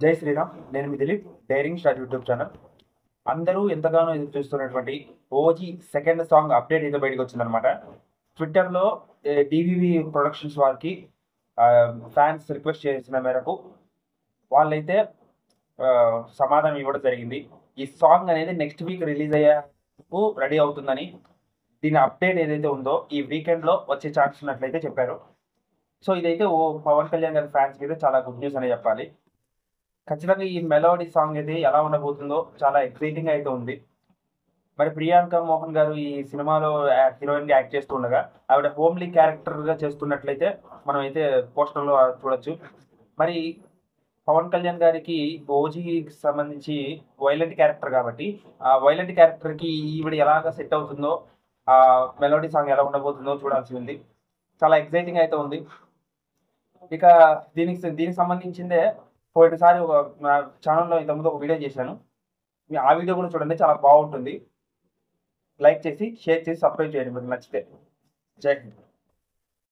జై శ్రీరామ్. నేను మీ Dilip, daring star YouTube channel. అందరూ ఎంతగానో ఎదురు చూస్తున్నటువంటి ఓజీ సెకండ్ సాంగ్ అప్డేట్ అయితే బయటకు వచ్చిందనమాట. ట్విట్టర్లో డివివి ప్రొడక్షన్స్ వారికి ఫ్యాన్స్ రిక్వెస్ట్ చేసిన మేరకు వాళ్ళైతే సమాధానం ఇవ్వడం జరిగింది. ఈ సాంగ్ అనేది నెక్స్ట్ వీక్ రిలీజ్ అయ్యేందుకు రెడీ అవుతుందని, దీని అప్డేట్ ఏదైతే ఉందో ఈ వీకెండ్లో వచ్చే ఛాన్స్ ఉన్నట్లయితే చెప్పారు. సో ఇదైతే పవన్ కళ్యాణ్ గారి ఫ్యాన్స్కి అయితే చాలా గుడ్ న్యూస్ అనే చెప్పాలి. ఖచ్చితంగా ఈ మెలోడీ సాంగ్ అయితే ఎలా ఉండబోతుందో చాలా ఎక్సైటింగ్ అయితే ఉంది. మరి ప్రియాంక మోహన్ గారు ఈ సినిమాలో హీరోయిన్గా యాక్ట్ చేస్తూ ఉండగా ఆవిడ హోమ్లీ క్యారెక్టర్గా చేస్తున్నట్లయితే మనం అయితే పోస్టర్లో చూడొచ్చు. మరి పవన్ కళ్యాణ్ గారికి ఓజీకి సంబంధించి వైలెంట్ క్యారెక్టర్ కాబట్టి ఆ వైలెంట్ క్యారెక్టర్కి ఈవిడ ఎలాగ సెట్ అవుతుందో, ఆ మెలోడీ సాంగ్ ఎలా ఉండబోతుందో చూడాల్సి ఉంది. చాలా ఎక్సైటింగ్ అయితే ఉంది. ఇక దీనికి సంబంధించిందే పోయినసారి నా ఛానల్లో ఇంతకుముందు ఒక వీడియో చేశాను. ఆ వీడియో కూడా చూడండి, చాలా బాగుంటుంది. లైక్ చేసి, షేర్ చేసి, సబ్స్క్రైబ్ చేయండి మీకు నచ్చితే. జై హింద్.